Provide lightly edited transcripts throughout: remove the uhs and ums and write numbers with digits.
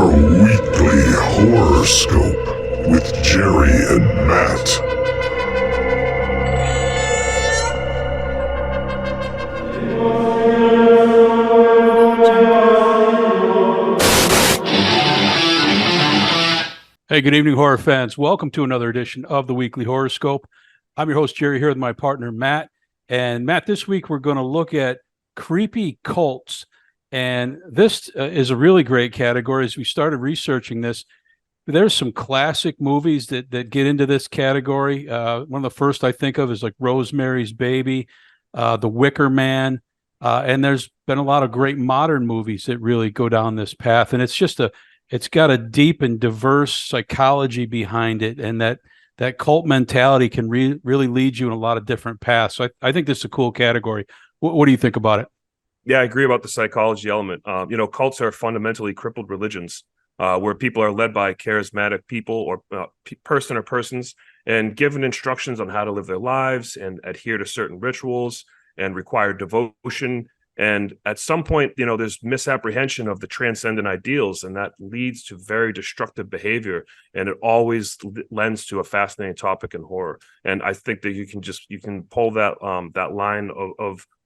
your weekly horoscope with Jerry and Matt. Hey, good evening, horror fans. Welcome to another edition of the Weekly Horoscope. I'm your host, Jerry, here with my partner, Matt. And Matt, this week we're going to look at creepy cults. And this is a really great category. As we started researching this, there's some classic movies that get into this category. One of the first I think of is like Rosemary's Baby, The Wicker Man. And there's been a lot of great modern movies that really go down this path. And it's got a deep and diverse psychology behind it, and that cult mentality can really lead you in a lot of different paths. So I think this is a cool category. What do you think about it? Yeah, I agree about the psychology element. Cults are fundamentally crippled religions where people are led by charismatic people or person or persons and given instructions on how to live their lives and adhere to certain rituals and require devotion. And at some point, there's misapprehension of the transcendent ideals, and that leads to very destructive behavior. And it always lends to a fascinating topic in horror. And I think that you can pull that line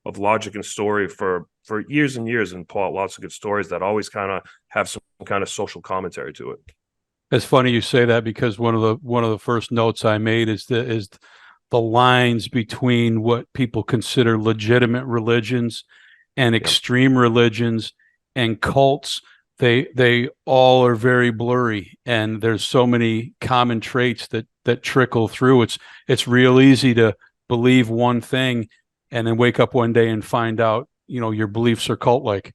of logic and story for years and years and pull out lots of good stories that always kind of have some kind of social commentary to it. It's funny you say that, because one of the first notes I made is the lines between what people consider legitimate religions and extreme religions and cults. They all are very blurry, and there's so many common traits that trickle through. It's real easy to believe one thing and then wake up one day and find out your beliefs are cult-like.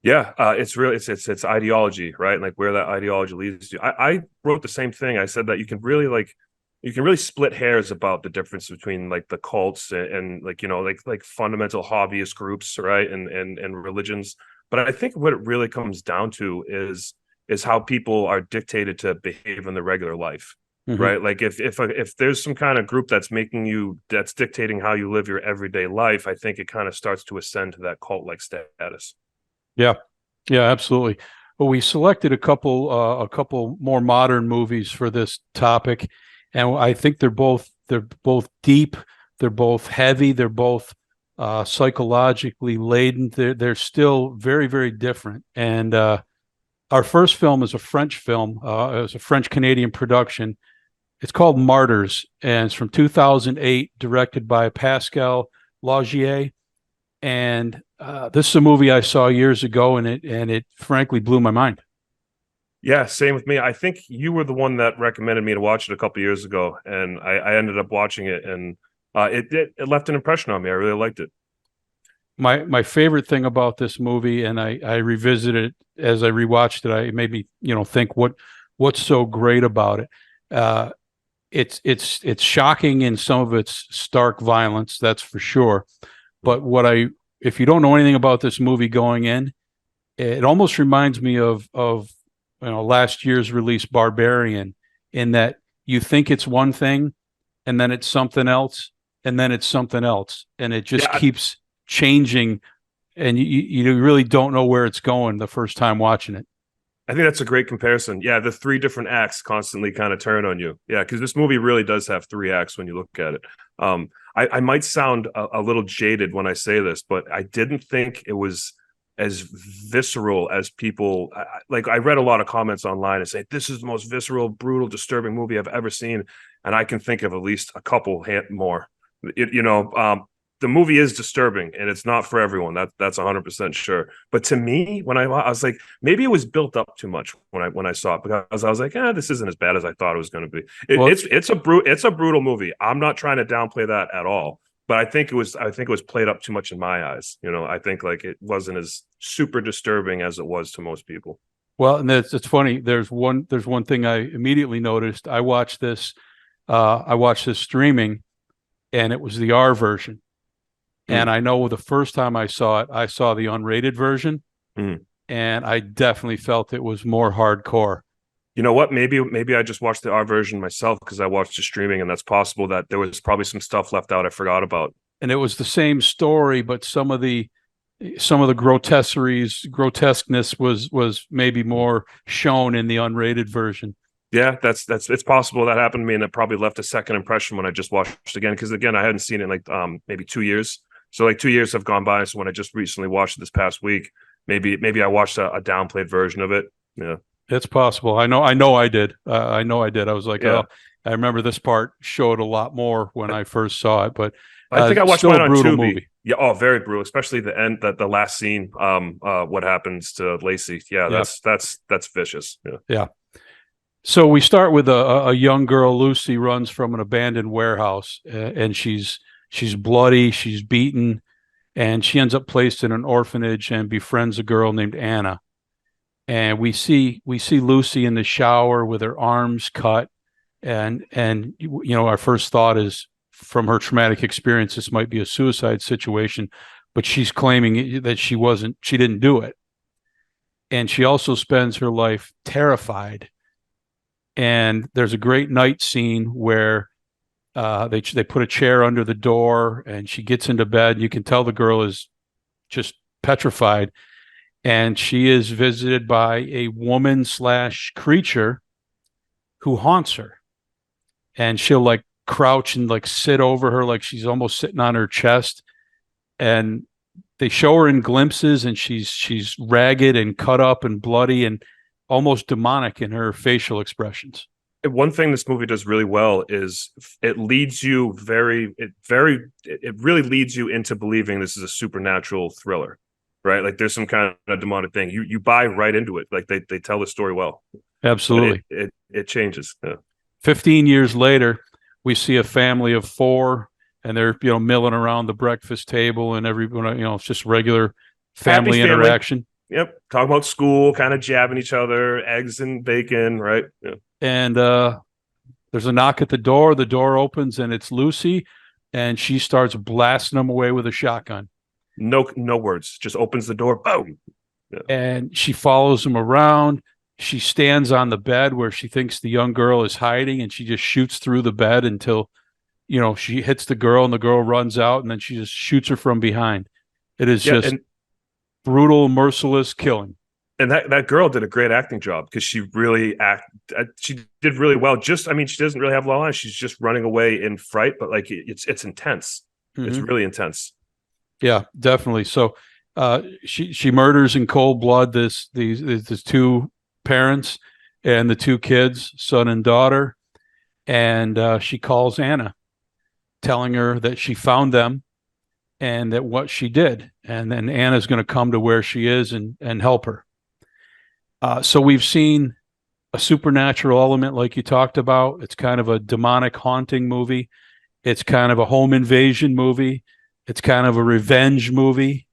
Yeah, it's ideology, right? Like where that ideology leads to. I wrote the same thing. I said that you can really split hairs about the difference between like the cults and like fundamental hobbyist groups, right? And religions. But I think what it really comes down to is how people are dictated to behave in their regular life. Mm-hmm. Right. Like if there's some kind of group that's dictating how you live your everyday life, I think it kind of starts to ascend to that cult-like status. Yeah, absolutely. Well, we selected a couple more modern movies for this topic, and I think they're both deep, they're both heavy, they're both psychologically laden. They're still very, very different. And our first film is a French film. It was a French-Canadian production. It's called Martyrs, and it's from 2008, directed by Pascal Laugier. And this is a movie I saw years ago, and it frankly blew my mind. Yeah, same with me. I think you were the one that recommended me to watch it a couple years ago, and I ended up watching it, and it left an impression on me. I really liked it. My favorite thing about this movie, and I revisited it as I rewatched it, it made me think what's so great about it. It's shocking in some of its stark violence, that's for sure. But if you don't know anything about this movie going in, it almost reminds me of last year's release Barbarian, in that you think it's one thing and then it's something else and then it's something else, and it just keeps changing, and you really don't know where it's going the first time watching it. I think that's a great comparison. Yeah, the three different acts constantly kind of turn on you. Yeah, because this movie really does have three acts when you look at it. I might sound a little jaded when I say this, but I didn't think it was as visceral as people. I read a lot of comments online and say, this is the most visceral, brutal, disturbing movie I've ever seen. And I can think of at least a couple more. The movie is disturbing, and it's not for everyone. That's 100% sure. But to me, when I was like, maybe it was built up too much when I saw it, because I was like, this isn't as bad as I thought it was going to be. It's a brutal movie. I'm not trying to downplay that at all. But I think it was played up too much in my eyes. I think like it wasn't as super disturbing as it was to most people. Well, and it's funny. There's one thing I immediately noticed. I watched this streaming, and it was the R version. And I know the first time I saw it, I saw the unrated version, and I definitely felt it was more hardcore. You know what? Maybe I just watched the R version myself because I watched the streaming, and that's possible that there was probably some stuff left out I forgot about. And it was the same story, but some of the some of the grotesqueness was maybe more shown in the unrated version. Yeah, that's it's possible that happened to me, and it probably left a second impression when I just watched again. Because again, I hadn't seen it in like maybe 2 years. So like 2 years have gone by. So when I just recently watched it this past week, maybe I watched a downplayed version of it. Yeah, it's possible. I know I did. I know I did. I was like, yeah. oh, I remember this part showed a lot more when I first saw it, but I think I watched still mine a on brutal Tubi. movie. Yeah, oh, very brutal, especially the end, the last scene. What happens to Lacey? Yeah, Yeah. that's vicious. Yeah. Yeah. So we start with a young girl. Lucy runs from an abandoned warehouse, and she's bloody, she's beaten, and she ends up placed in an orphanage and befriends a girl named Anna. And we see Lucy in the shower with her arms cut, and our first thought is, from her traumatic experience, this might be a suicide situation, but she's claiming that she didn't do it. And she also spends her life terrified. And there's a great night scene where they put a chair under the door, and she gets into bed. You can tell the girl is just petrified, and she is visited by a woman/creature who haunts her, and she'll like crouch and like sit over her like she's almost sitting on her chest, and they show her in glimpses, and she's ragged and cut up and bloody and almost demonic in her facial expressions. One thing this movie does really well is it leads you it really leads you into believing this is a supernatural thriller, right? Like there's some kind of demonic thing. You buy right into it. Like they tell the story well. Absolutely. It changes. Yeah. 15 years later, we see a family of four, and they're milling around the breakfast table, and everyone, it's just regular family interaction. Yep. Talking about school, kind of jabbing each other, eggs and bacon, right? Yeah. And there's a knock at the door. The door opens, and it's Lucy, and she starts blasting them away with a shotgun. No words. Just opens the door. Boom. Yeah. And she follows them around. She stands on the bed where she thinks the young girl is hiding, and she just shoots through the bed until, she hits the girl, and the girl runs out, and then she just shoots her from behind. It is just brutal, merciless killing. And that girl did a great acting job, because she did really well. She doesn't really have a lot of lines. She's just running away in fright, but like it's intense. Mm-hmm. It's really intense. Yeah, definitely. So she murders in cold blood these two parents and the two kids, son and daughter, and she calls Anna, telling her that she found them and that what she did, and then Anna's going to come to where she is and help her. So we've seen a supernatural element, like you talked about. It's kind of a demonic haunting movie. It's kind of a home invasion movie. It's kind of a revenge movie.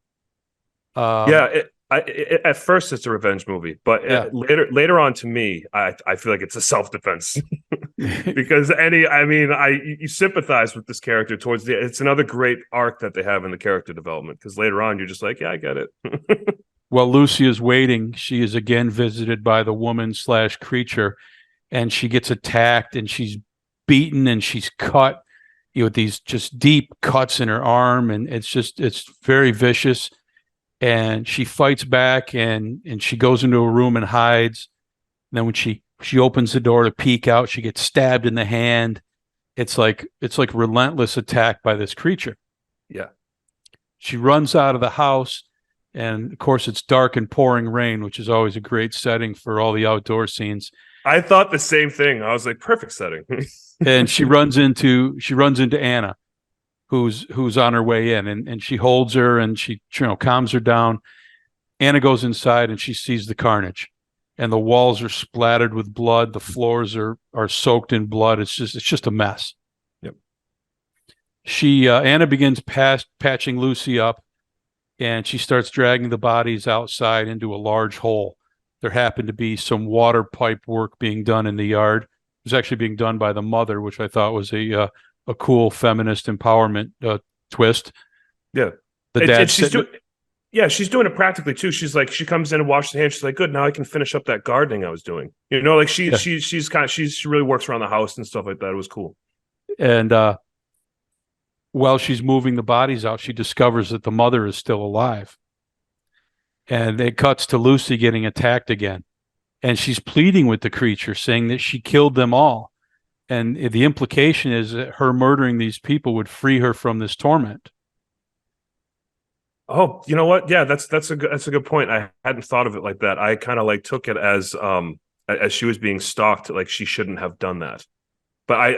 At first it's a revenge movie, but later on, to me, I feel like it's a self-defense because you sympathize with this character towards it's another great arc that they have in the character development, because later on you're just like, yeah, I get it. While Lucy is waiting, she is again visited by the woman/creature, and she gets attacked, and she's beaten, and she's cut, with these just deep cuts in her arm, and it's very vicious. And she fights back, and she goes into a room and hides. And then when she opens the door to peek out, she gets stabbed in the hand. It's like relentless attack by this creature. Yeah. She runs out of the house, and of course it's dark and pouring rain, which is always a great setting for all the outdoor scenes. I thought the same thing. I was like, perfect setting. And she runs into Anna, who's on her way in, and she holds her, and she calms her down. Anna goes inside, and she sees the carnage, and the walls are splattered with blood. The floors are soaked in blood. It's just a mess. Yep. Anna begins patching Lucy up, and she starts dragging the bodies outside into a large hole. There happened to be some water pipe work being done in the yard. It was actually being done by the mother, which I thought was a cool feminist empowerment twist. Yeah. The dad she's doing it practically too. She's like, she comes in and washes her hands. She's like, good, now I can finish up that gardening I was doing. She really works around the house and stuff like that. It was cool. And while she's moving the bodies out, she discovers that the mother is still alive. And it cuts to Lucy getting attacked again. And she's pleading with the creature, saying that she killed them all. And the implication is that her murdering these people would free her from this torment. Oh, you know what? Yeah, that's a good point. I hadn't thought of it like that. I kind of like took it as she was being stalked, like she shouldn't have done that. But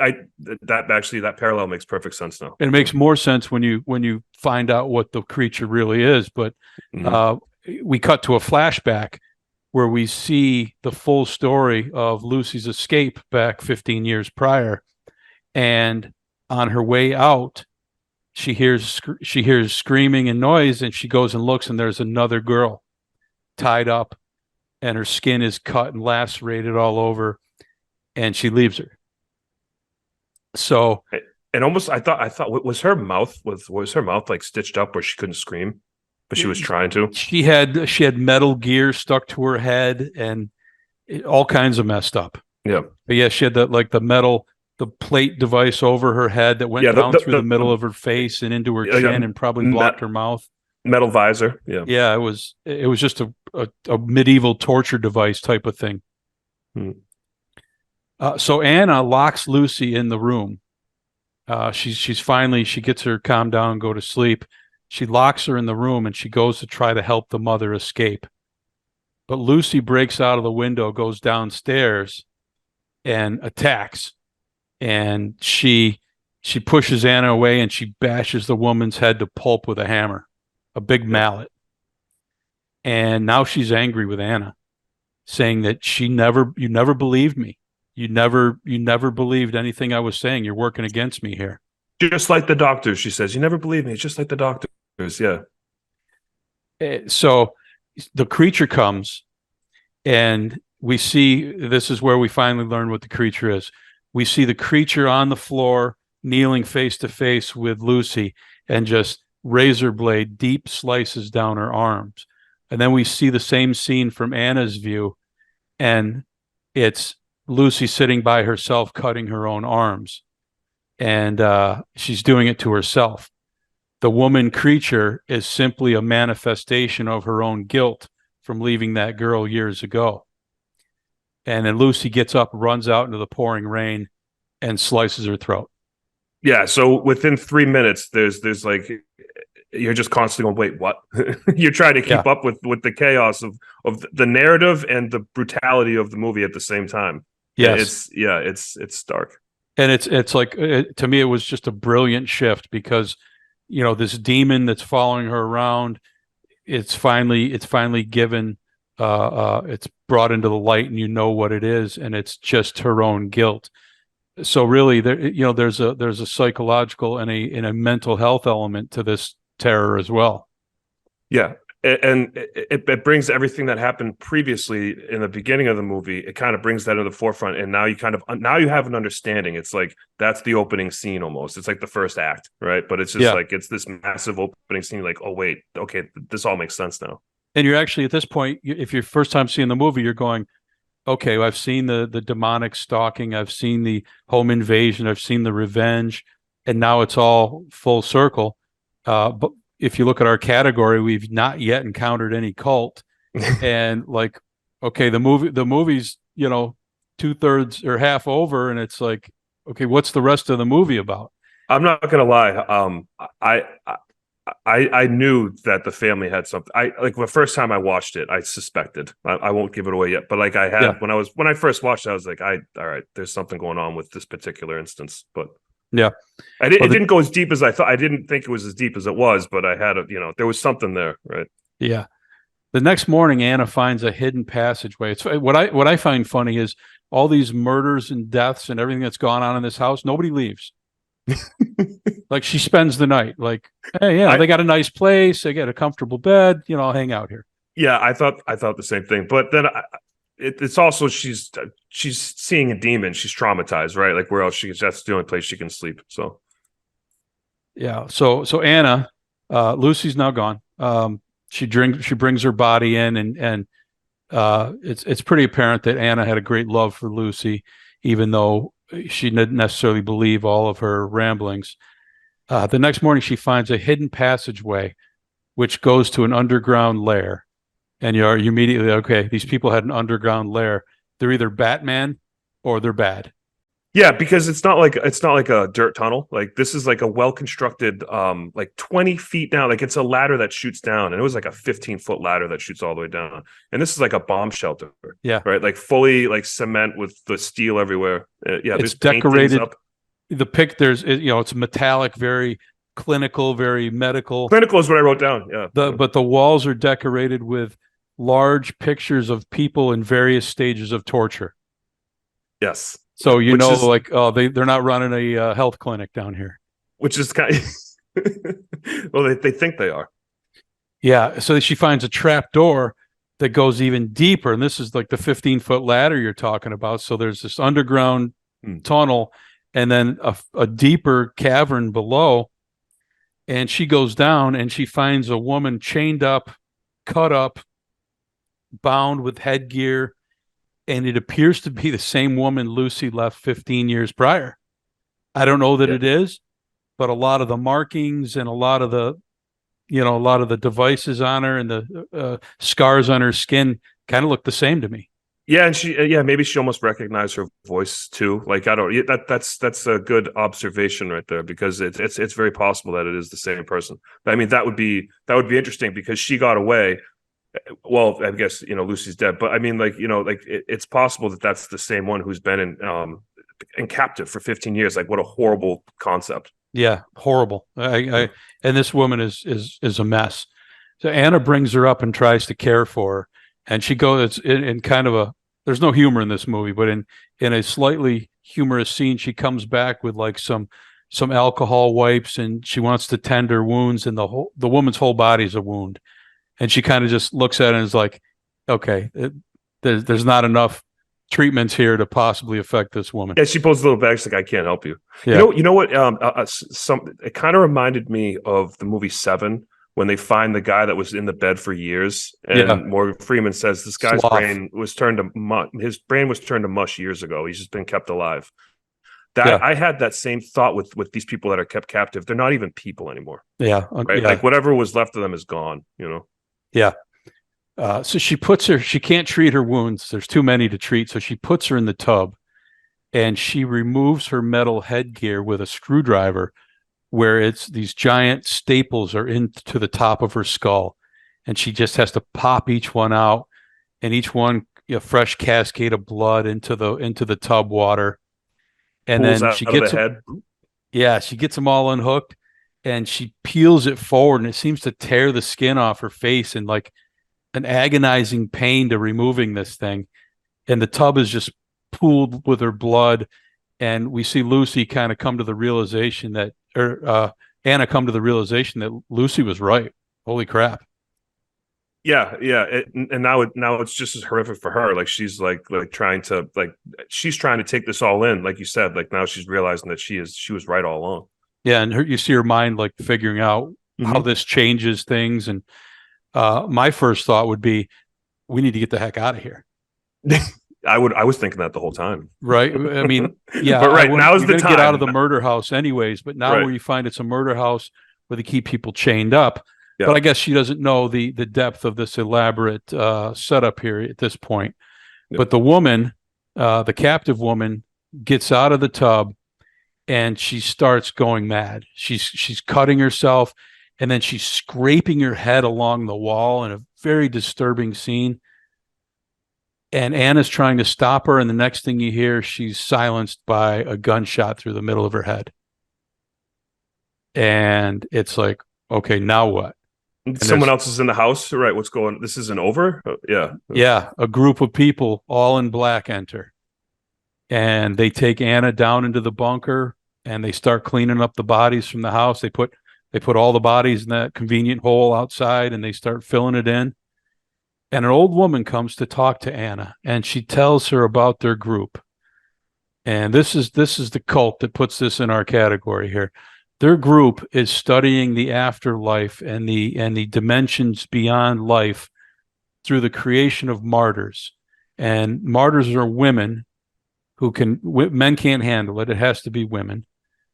that parallel makes perfect sense now. And it makes more sense when you find out what the creature really is. But we cut to a flashback where we see the full story of Lucy's escape back 15 years prior. And on her way out, she hears screaming and noise, and she goes and looks, and there's another girl tied up, and her skin is cut and lacerated all over, and she leaves her. So, and almost I thought was her mouth like stitched up where she couldn't scream, but she was trying to. She had metal gear stuck to her head and all kinds of messed up. Yeah, but yeah, she had the plate device over her head that went down through the middle of her face and into her chin and probably blocked her mouth. Metal visor. Yeah. Yeah, it was just a medieval torture device type of thing. So Anna locks Lucy in the room. She gets her calmed down and go to sleep. She locks her in the room and she goes to try to help the mother escape. But Lucy breaks out of the window, goes downstairs and attacks. And she pushes Anna away and she bashes the woman's head to pulp with a hammer, a big mallet. And now she's angry with Anna, saying that you never believed me. You never believed anything I was saying. You're working against me here. Just like the doctors, she says. You never believed me. It's just like the doctors. Yeah. So the creature comes, and we see, this is where we finally learn what the creature is. We see the creature on the floor, kneeling face to face with Lucy, and just razor blade deep slices down her arms. And then we see the same scene from Anna's view, and it's Lucy sitting by herself cutting her own arms. And she's doing it to herself. The woman creature is simply a manifestation of her own guilt from leaving that girl years ago. And then Lucy gets up, runs out into the pouring rain, and slices her throat. Yeah. So within 3 minutes, there's like, you're just constantly going, wait, what? You're trying to keep up with the chaos of the narrative and the brutality of the movie at the same time. Yes. It's stark. And it's like, to me, it was just a brilliant shift because, this demon that's following her around, it's finally given, it's brought into the light, and what it is, and it's just her own guilt. So really, there's a psychological and a mental health element to this terror as well. Yeah. And it brings everything that happened previously in the beginning of the movie. It kind of brings that to the forefront, and now you have an understanding. It's like that's the opening scene almost. It's like the first act, right? But it's just like it's this massive opening scene. Like, oh wait, okay, this all makes sense now. And you're actually at this point, if you're first time seeing the movie, you're going, okay, well, I've seen the demonic stalking, I've seen the home invasion, I've seen the revenge, and now it's all full circle. But if you look at our category, we've not yet encountered any cult. And like, okay, the movie's 2/3 or half over, and it's like, okay, what's the rest of the movie about? I'm not gonna lie. I knew that the family had something. The first time I watched it, I suspected. I won't give it away yet, but like I had when I first watched it, I was like, all right, there's something going on with this particular instance. But yeah, it didn't go as deep as I thought. I didn't think it was as deep as it was, but I had there was something there, right? Yeah. The next morning, Anna finds a hidden passageway. It's what I find funny is all these murders and deaths and everything that's gone on in this house. Nobody leaves. Like she spends the night. Like, hey, they got a nice place. They got a comfortable bed. I'll hang out here. Yeah, I thought the same thing. But then it's also she's seeing a demon. She's traumatized, right? Like where else that's the only place she can sleep. So yeah. So Anna, Lucy's now gone. She brings her body in, and it's pretty apparent that Anna had a great love for Lucy, even though she didn't necessarily believe all of her ramblings. The next morning, she finds a hidden passageway, which goes to an underground lair. And you immediately, okay, these people had an underground lair. They're either Batman or they're bad. Yeah, because it's not like a dirt tunnel. Like this is like a well constructed, like 20 feet down. Like it's a ladder that shoots down, and it was like a 15-foot ladder that shoots all the way down. And this is like a bomb shelter. Yeah, right. Like fully like cement with the steel everywhere. Yeah, it's there's paintings decorated. up. It's metallic, very clinical, very medical. Clinical is what I wrote down. Yeah, But the walls are decorated with large pictures of people in various stages of torture. yes. So Which is, they're not running a health clinic down here. which is kind of well, they think they are. Yeah. So she finds a trap door that goes even deeper, and this is like the 15-foot ladder you're talking about. So there's this underground tunnel, and then a deeper cavern below. And she goes down, and she finds a woman chained up, cut up, bound with headgear. And it appears to be the same woman Lucy left 15 years prior. I don't know that it is, but a lot of the markings and a lot of the devices on her and the scars on her skin kind of look the same to me. Yeah, and maybe she almost recognized her voice too. Like that's a good observation right there, because it's very possible that it is the same person. I mean, that would be interesting because she got away. Well, I guess Lucy's dead, but I mean, it's possible that that's the same one who's been in captive for 15 years. Like, what a horrible concept. Yeah, horrible. And this woman is a mess. So Anna brings her up and tries to care for her, and she goes in kind of there's no humor in this movie, but in a slightly humorous scene, she comes back with like some alcohol wipes, and she wants to tend her wounds, and the woman's whole body is a wound. And she kind of just looks at it and is like, okay, there's not enough treatments here to possibly affect this woman. Yeah, she pulls a little back. She's like, I can't help you. Yeah. You know what? It kind of reminded me of the movie Seven, when they find the guy that was in the bed for years, and Morgan Freeman says this guy's brain was turned to mush years ago. He's just been kept alive. I had that same thought with these people that are kept captive. They're not even people anymore. Yeah. Right? Like whatever was left of them is gone, Yeah. So she can't treat her wounds. There's too many to treat. So she puts her in the tub, and she removes her metal headgear with a screwdriver, where it's these giant staples are into the top of her skull. And she just has to pop each one out, and each one a fresh cascade of blood into the tub water. And pulls then she gets them all unhooked, and she peels it forward, and it seems to tear the skin off her face, and like an agonizing pain to removing this thing. And the tub is just pooled with her blood. And we see Lucy kind of come to the realization that, Anna come to the realization that Lucy was right. Holy crap. Yeah. And now it's just as horrific for her. Like she's she's trying to take this all in. Like you said, like now she's realizing that she was right all along. Yeah. And you see her mind like figuring out how this changes things. And my first thought would be, we need to get the heck out of here. I was thinking that the whole time. Right. I mean, yeah. But now's the time. Get out of the murder house anyways. But now where you find it's a murder house where they keep people chained up. Yeah. But I guess she doesn't know the depth of this elaborate setup here at this point. Yeah. But the woman, the captive woman, gets out of the tub, and she starts going mad. She's cutting herself, and then she's scraping her head along the wall in a very disturbing scene. And Anna's trying to stop her, and the next thing you hear, she's silenced by a gunshot through the middle of her head. And it's like, okay, now what? And someone else is in the house, right? What's going on? This isn't over? Yeah. Yeah, a group of people, all in black, enter. And they take Anna down into the bunker, and they start cleaning up the bodies from the house. They put all the bodies in that convenient hole outside, and they start filling it in. And an old woman comes to talk to Anna, and she tells her about their group. And this is the cult that puts this in our category here. Their group is studying the afterlife and the dimensions beyond life through the creation of martyrs. And martyrs are women who men can't handle it. It has to be women.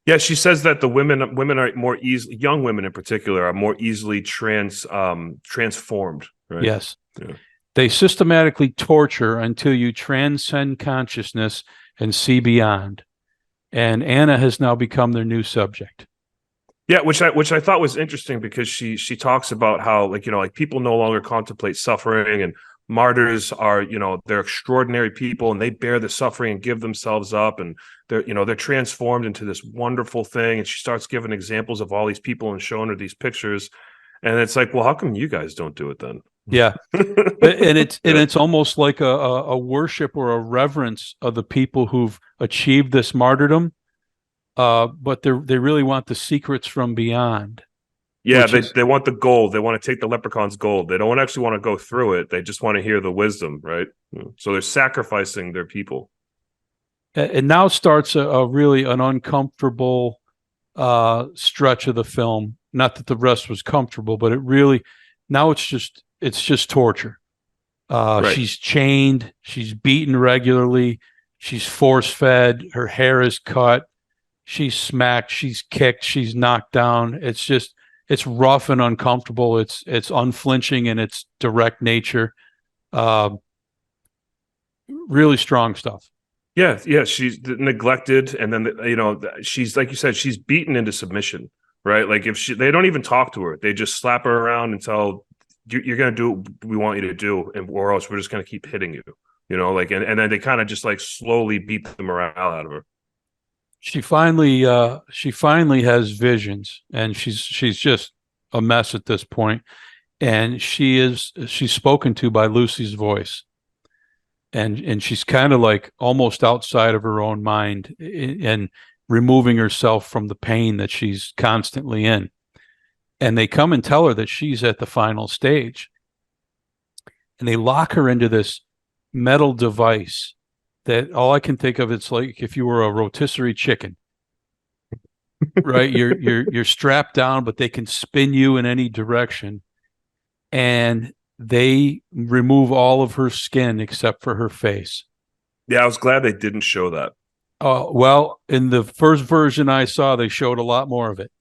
Yeah, she says that the women are more easily, young women in particular, are more easily transformed. right? Yes. Yeah. They systematically torture until you transcend consciousness and see beyond. And Anna has now become their new subject. Yeah, which I thought was interesting because she talks about how, like, like people no longer contemplate suffering, and martyrs are, they're extraordinary people, and they bear the suffering and give themselves up, and they're transformed into this wonderful thing. And she starts giving examples of all these people and showing her these pictures, and it's like, well, how come you guys don't do it then? Yeah. And it's almost like a worship or a reverence of the people who've achieved this martyrdom. But they really want the secrets from beyond. Yeah, they want the gold. They want to take the leprechaun's gold. They don't actually want to go through it. They just want to hear the wisdom, right? So they're sacrificing their people. And now starts a really an uncomfortable stretch of the film. Not that the rest was comfortable, but it really now it's just torture. Right. She's chained, she's beaten regularly, she's force fed, her hair is cut, she's smacked, she's kicked, she's knocked down. It's rough and uncomfortable. It's unflinching in its direct nature. Really strong stuff. Yeah, she's neglected, and then she's, like you said, she's beaten into submission, right? Like if they don't even talk to her, they just slap her around and tell you're going to do what we want you to do, and or else we're just going to keep hitting you, like, and then they kind of just like slowly beat the morale out of her. She finally has visions, and she's just a mess at this point. And she's spoken to by Lucy's voice, and she's kind of like almost outside of her own mind and removing herself from the pain that she's constantly in. And they come and tell her that she's at the final stage, and they lock her into this metal device that all I can think of, it's like if you were a rotisserie chicken, right? You're strapped down, but they can spin you in any direction, and they remove all of her skin except for her face. Yeah, I was glad they didn't show that. Well, in the first version I saw, they showed a lot more of it.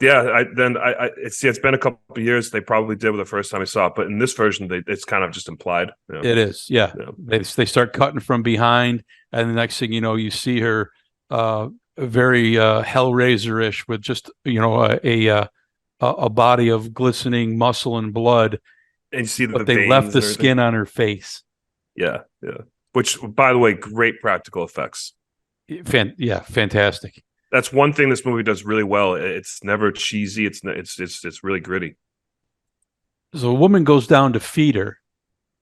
Yeah, it's been a couple of years. They probably did with the first time I saw it, but in this version, it's kind of just implied. It is, yeah. They start cutting from behind, and the next thing you know, you see her very Hellraiser-ish with just a body of glistening muscle and blood, and you see but they left the skin on her face. Yeah. Which, by the way, great practical effects. Fantastic. That's one thing this movie does really well. It's never cheesy. It's really gritty. So a woman goes down to feed her,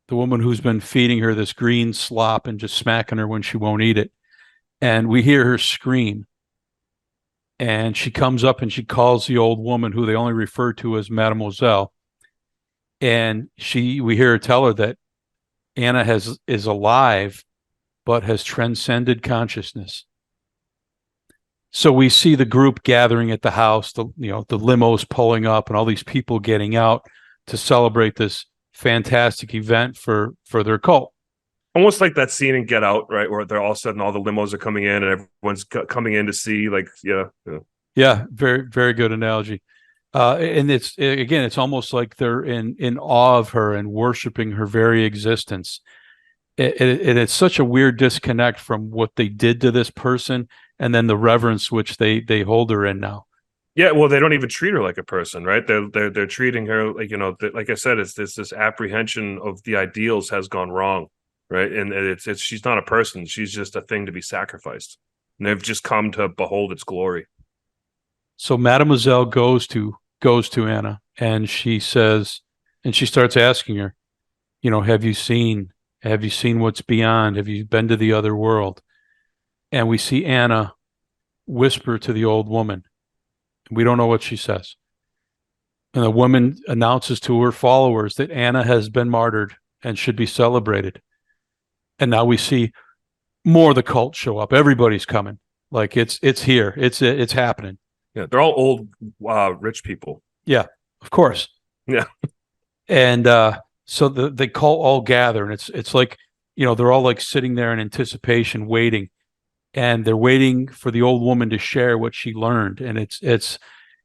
the woman who's been feeding her this green slop and just smacking her when she won't eat it. And we hear her scream. And she comes up and she calls the old woman, who they only refer to as Mademoiselle. And we hear her tell her that Anna is alive, but has transcended consciousness. So we see the group gathering at the house, the limos pulling up and all these people getting out to celebrate this fantastic event for their cult. Almost like that scene in Get Out, right? Where they're all of a sudden all the limos are coming in and everyone's coming in to see, like, Yeah, very, very good analogy. And it's almost like they're in awe of her and worshiping her very existence. It's such a weird disconnect from what they did to this person and then the reverence which they hold her in now. Yeah, well, they don't even treat her like a person, right? They're treating her like, like I said, it's this apprehension of the ideals has gone wrong, right? And it's she's not a person; she's just a thing to be sacrificed. And they've just come to behold its glory. So Mademoiselle goes to Anna, and she says, and she starts asking her, have you seen what's beyond? Have you been to the other world? And we see Anna whisper to the old woman. We don't know what she says. And the woman announces to her followers that Anna has been martyred and should be celebrated. And now we see more of the cult show up. Everybody's coming. Like it's here. It's happening. Yeah, they're all old, rich people. Yeah, of course. Yeah. And so the cult all gather, and it's like, they're all like sitting there in anticipation, waiting. And they're waiting for the old woman to share what she learned. And it's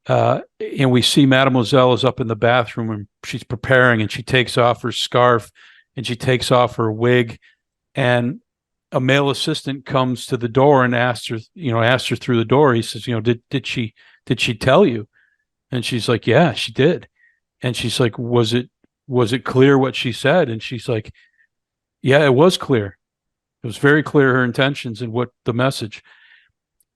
and we see Mademoiselle is up in the bathroom and she's preparing, and she takes off her scarf and she takes off her wig, and a male assistant comes to the door and asks her through the door. He says, did she tell you? And she's like, yeah, she did. And she's like, was it clear what she said? And she's like, yeah, it was clear. It was very clear, her intentions and what the message.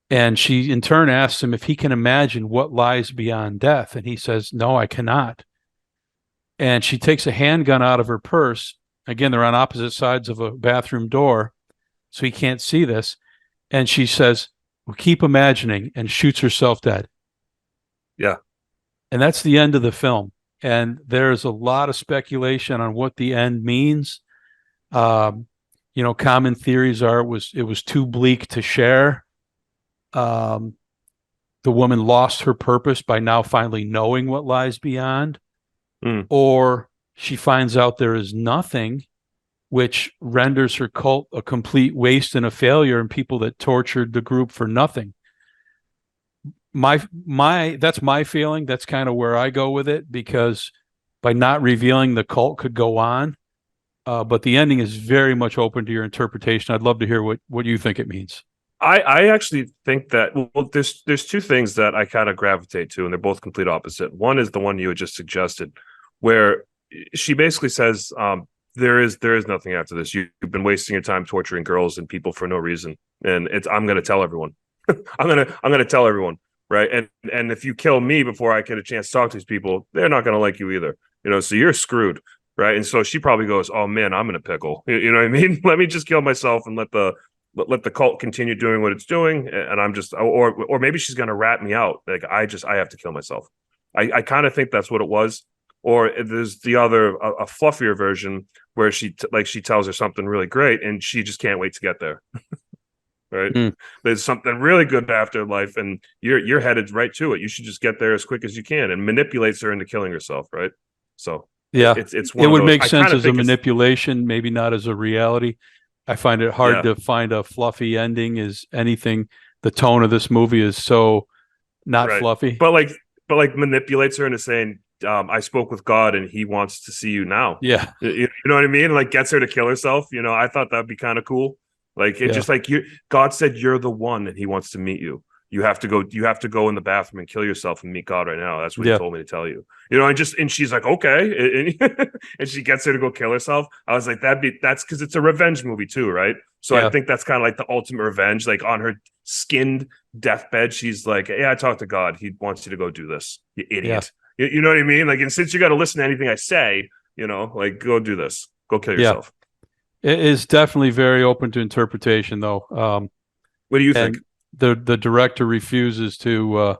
And she in turn asks him if he can imagine what lies beyond death. And he says, no, I cannot. And she takes a handgun out of her purse. Again, they're on opposite sides of a bathroom door, so he can't see this. And she says, well, keep imagining, and shoots herself dead. Yeah. And that's the end of the film. And there's a lot of speculation on what the end means. Common theories are it was too bleak to share. The woman lost her purpose by now finally knowing what lies beyond. Or she finds out there is nothing, which renders her cult a complete waste and a failure, and people that tortured the group for nothing. That's my feeling. That's kind of where I go with it, because by not revealing, the cult could go on. But the ending is very much open to your interpretation. I'd love to hear what you think it means. I actually think that, well, there's two things that I kind of gravitate to, and they're both complete opposite. One is the one you had just suggested, where she basically says, there is nothing after this. You've been wasting your time torturing girls and people for no reason, and I'm going to tell everyone. I'm going to tell everyone, right? And if you kill me before I get a chance to talk to these people, they're not going to like you either. So you're screwed, right? And so she probably goes, "Oh man, I'm in a pickle." You know what I mean? Let me just kill myself and let the cult continue doing what it's doing, and I'm just, or maybe she's going to rat me out. Like I have to kill myself. I kind of think that's what it was. Or there's the other, a fluffier version where she tells her something really great and she just can't wait to get there. Right? There's something really good after life, and you're headed right to it. You should just get there as quick as you can, and manipulates her into killing herself. Right? So yeah, it's one it would of those, make sense as a manipulation, maybe not as a reality. I find it hard to find a fluffy ending. Is anything? The tone of this movie is so not fluffy, but manipulates her into saying, I spoke with God and he wants to see you now. Yeah. You know what I mean? Like gets her to kill herself. I thought that'd be kind of cool. Like it just like God said, you're the one and he wants to meet you. You have to go in the bathroom and kill yourself and meet God right now. That's what he told me to tell you. And she's like, okay. And she gets her to go kill herself. I was like, that's because it's a revenge movie too, right? So I think that's kind of like the ultimate revenge. Like on her skinned deathbed, she's like, yeah, I talked to God. He wants you to go do this, you idiot. Yeah. You know what I mean? Like, and since you got to listen to anything I say, like go do this, go kill yourself. It is definitely very open to interpretation though. What do you think? The director refuses to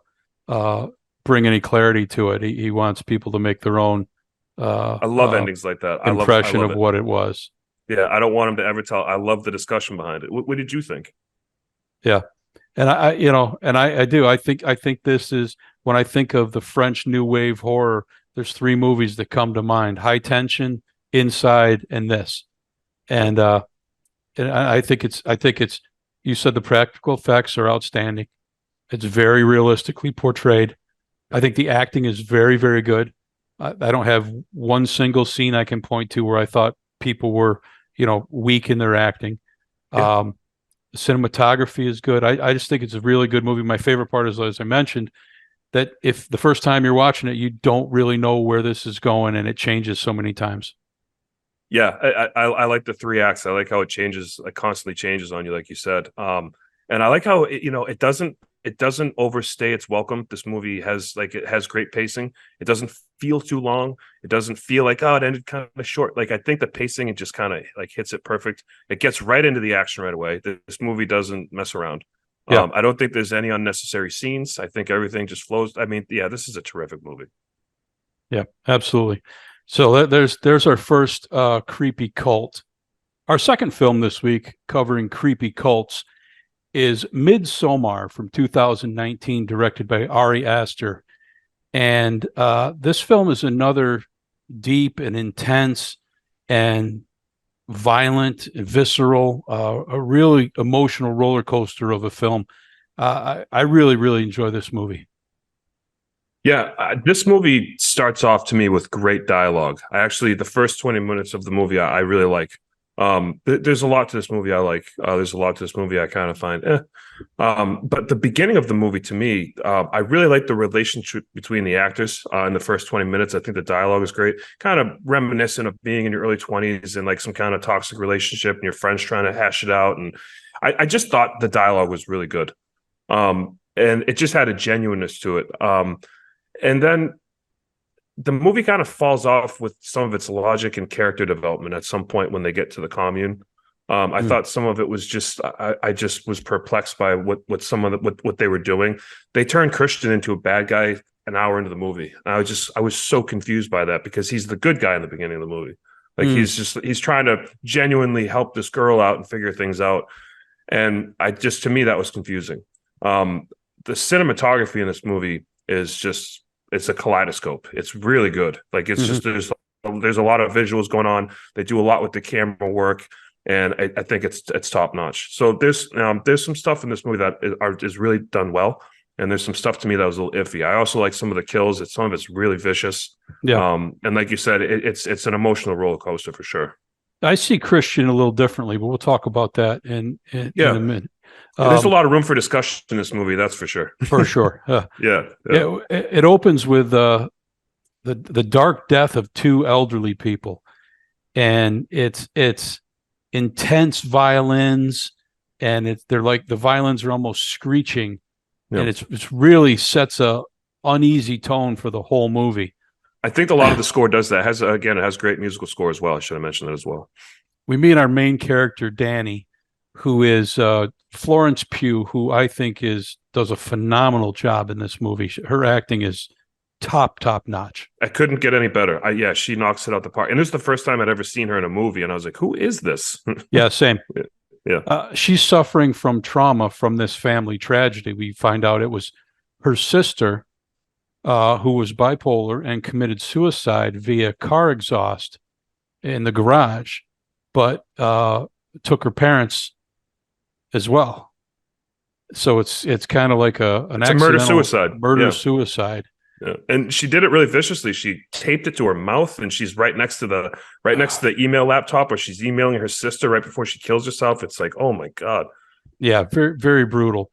bring any clarity to it. He wants people to make their own I love endings like that. Impression I love of what it was. Yeah, I don't want him to ever tell. I love the discussion behind it. What did you think? Yeah. And I do. I think this is, when I think of the French New Wave horror, there's three movies that come to mind: High Tension, Inside, and this. And I think it's, you said the practical effects are outstanding. It's very realistically portrayed. I think the acting is very, very good. I don't have one single scene I can point to where I thought people were, weak in their acting. Yeah. The cinematography is good. I just think it's a really good movie. My favorite part is, as I mentioned, that if the first time you're watching it, you don't really know where this is going, and it changes so many times. Yeah, I like the three acts. I like how it changes, it constantly changes on you, like you said. And I like how it doesn't overstay its welcome. This movie has great pacing. It doesn't feel too long. It doesn't feel like, oh, it ended kind of short. Like I think the pacing, it just kind of like hits it perfect. It gets right into the action right away. This movie doesn't mess around. Yeah. I don't think there's any unnecessary scenes. I think everything just flows. I mean, yeah, this is a terrific movie. Yeah, absolutely. So there's our first creepy cult. Our second film this week covering creepy cults is Midsommar from 2019, directed by Ari Aster. And this film is another deep and intense and violent and visceral, a really emotional roller coaster of a film. I really, really enjoy this movie. Yeah, this movie starts off to me with great dialogue. The first 20 minutes of the movie, I really like. There's a lot to this movie I like. There's a lot to this movie I kind of find, but the beginning of the movie, to me, I really like the relationship between the actors in the first 20 minutes. I think the dialogue is great, kind of reminiscent of being in your early 20s and like some kind of toxic relationship and your friends trying to hash it out. And I just thought the dialogue was really good. And it just had a genuineness to it. And then the movie kind of falls off with some of its logic and character development at some point when they get to the commune. I thought some of it was just I just was perplexed by what some of what they were doing. They turned Christian into a bad guy an hour into the movie. I was so confused by that because he's the good guy in the beginning of the movie. Like he's trying to genuinely help this girl out and figure things out. And to me that was confusing. The cinematography in this movie is just, it's a kaleidoscope. It's really good. Like it's just there's a lot of visuals going on. They do a lot with the camera work, and I think it's top notch. So there's some stuff in this movie that is really done well, and there's some stuff to me that was a little iffy. I also like some of the kills. Some of it's really vicious. Yeah. And like you said, it's an emotional roller coaster for sure. I see Christian a little differently, but we'll talk about that in a minute. There's a lot of room for discussion in this movie, that's for sure. For sure. Yeah. It opens with the dark death of two elderly people, and it's intense violins, and they're like the violins are almost screeching, and it's really sets a uneasy tone for the whole movie. I think a lot of the score does that. It has great musical score as well. I should have mentioned that as well. We meet our main character, Danny, who is Florence Pugh, who I think does a phenomenal job in this movie. Her acting is top notch. I couldn't get any better. She knocks it out the park. And it was the first time I'd ever seen her in a movie, and I was like, who is this? Yeah, same. Yeah. She's suffering from trauma from this family tragedy. We find out it was her sister who was bipolar and committed suicide via car exhaust in the garage, but took her parents as well. So it's kind of like an murder suicide. Suicide. Yeah. And she did it really viciously. She taped it to her mouth, and she's right next to the email laptop where she's emailing her sister right before she kills herself. It's like, oh my God. Yeah, very, very brutal.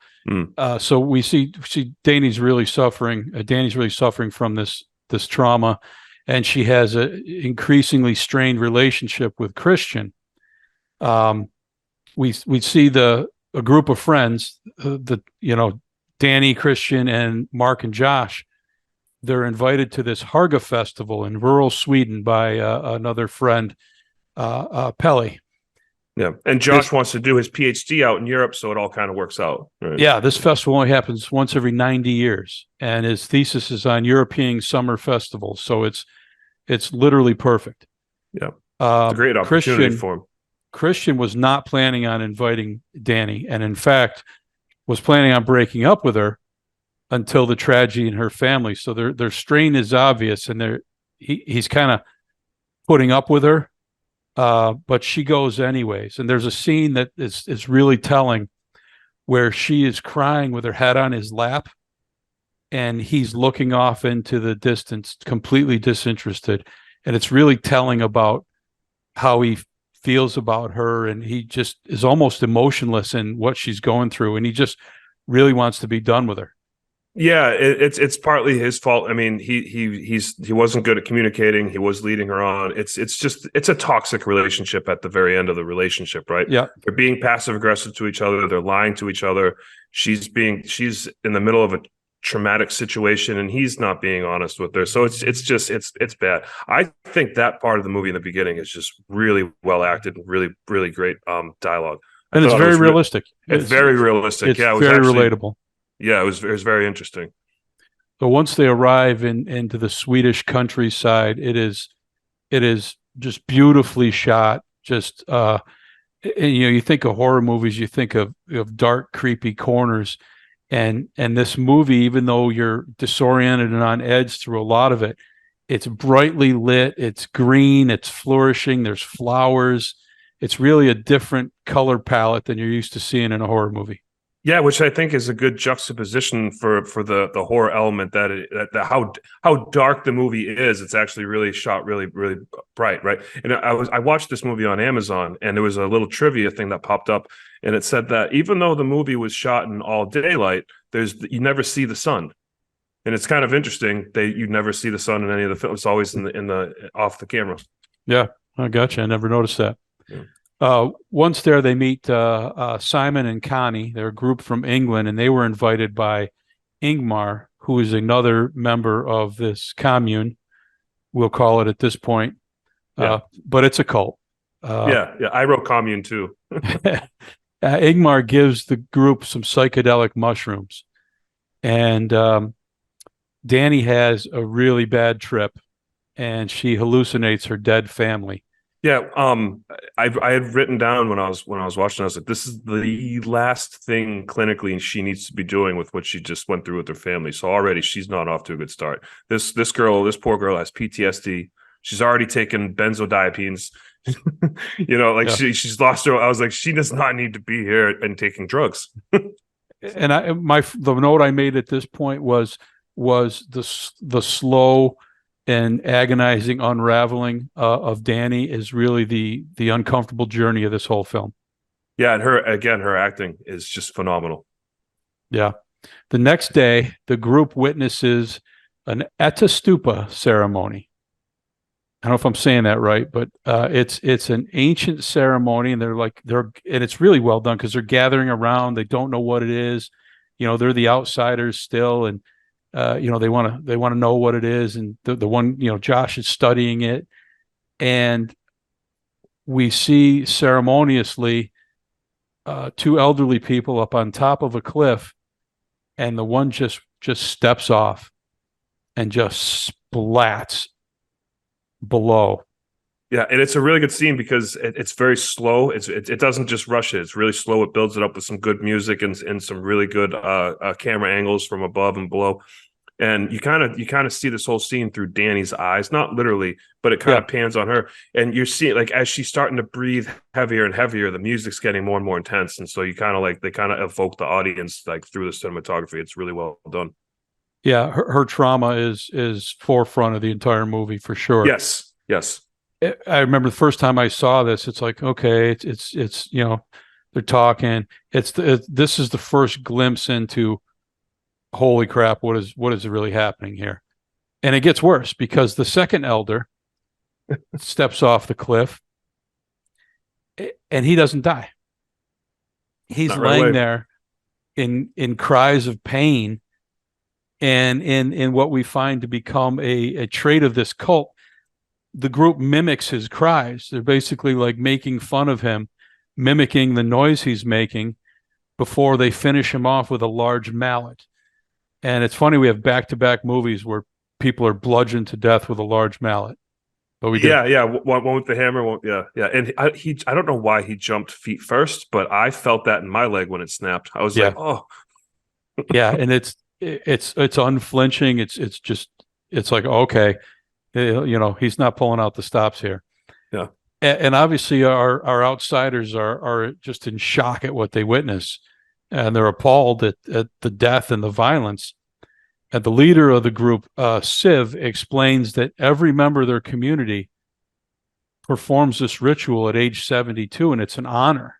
So we see Danny's really suffering. Danny's really suffering from this trauma, and she has an increasingly strained relationship with Christian. We see a group of friends, Danny, Christian, and Mark and Josh. They're invited to this Harga festival in rural Sweden by another friend, Pelle. Yeah, and Josh wants to do his PhD out in Europe, so it all kind of works out. Right? Yeah, this festival only happens once every 90 years, and his thesis is on European summer festivals, so it's literally perfect. Yeah, it's a great opportunity for him. Christian was not planning on inviting Danny, and in fact was planning on breaking up with her until the tragedy in her family. So their strain is obvious, and he's kind of putting up with her, but she goes anyways. And there's a scene that is really telling, where she is crying with her head on his lap, and he's looking off into the distance, completely disinterested. And it's really telling about how he feels about her, and he just is almost emotionless in what she's going through, and he just really wants to be done with her. Yeah, it's partly his fault. I mean, he wasn't good at communicating. He was leading her on. It's a toxic relationship at the very end of the relationship, right? Yeah, they're being passive aggressive to each other. They're lying to each other. She's in the middle of a traumatic situation, and he's not being honest with her. So it's bad. I think that part of the movie in the beginning is just really well acted and really, really great dialogue. And it's very realistic. It's very realistic. It's very relatable. Yeah, it was very interesting. So once they arrive into the Swedish countryside, it is just beautifully shot. Just you think of horror movies, you think of dark, creepy corners, and this movie, even though you're disoriented and on edge through a lot of it, it's brightly lit. It's green. It's flourishing. There's flowers. It's really a different color palette than you're used to seeing in a horror movie. Yeah, which I think is a good juxtaposition for the horror element that how dark the movie is. It's actually really shot really bright, right? And I watched this movie on Amazon, and there was a little trivia thing that popped up, and it said that even though the movie was shot in all daylight, you never see the sun, and it's kind of interesting. You never see the sun in any of the films. It's always in the off the camera. Yeah, I gotcha. I never noticed that. Yeah. Once there, they meet Simon and Connie. They're a group from England, and they were invited by Ingmar, who is another member of this commune. We'll call it at this point, but it's a cult. Yeah. I wrote commune too. Ingmar gives the group some psychedelic mushrooms, and Danny has a really bad trip, and she hallucinates her dead family. Yeah, I had written down when I was watching, I was like, this is the last thing clinically she needs to be doing with what she just went through with her family. So already she's not off to a good start. This poor girl has PTSD. She's already taken benzodiazepines. She's lost her. I was like, she does not need to be here and taking drugs. And the note I made at this point was the slow and agonizing unraveling of Danny is really the uncomfortable journey of this whole film. Yeah, and her acting is just phenomenal. Yeah. The next day, the group witnesses an Etta Stupa ceremony. I don't know if I'm saying that right, but it's an ancient ceremony, and and it's really well done because they're gathering around. They don't know what it is. They're the outsiders still, and they want to know what it is, and the one, Josh is studying it, and we see ceremoniously two elderly people up on top of a cliff, and the one just steps off and just splats below. Yeah, and it's a really good scene because it's very slow. It doesn't just rush it. It's really slow. It builds it up with some good music and some really good camera angles from above and below. And you kind of see this whole scene through Danny's eyes, not literally, but it kind of pans on her. And you're seeing, like, as she's starting to breathe heavier and heavier, the music's getting more and more intense. And so they kind of evoke the audience like through the cinematography. It's really well done. Yeah, her trauma is forefront of the entire movie for sure. Yes. I remember the first time I saw this, it's like, okay, it's they're talking. This is the first glimpse into, holy crap, what is really happening here? And it gets worse because the second elder steps off the cliff and he doesn't die. He's laying there in cries of pain, and in what we find to become a trait of this cult. The group mimics his cries. They're basically like making fun of him, mimicking the noise he's making before they finish him off with a large mallet. And it's funny, we have back-to-back movies where people are bludgeoned to death with a large mallet. But we did. Yeah. One with the hammer. And I don't know why he jumped feet first, but I felt that in my leg when it snapped. I was like, oh. Yeah, and it's unflinching. It's like, okay, he's not pulling out the stops here. Yeah. And obviously our outsiders are just in shock at what they witness, and they're appalled at the death and the violence. And the leader of the group, Siv, explains that every member of their community performs this ritual at age 72, and it's an honor.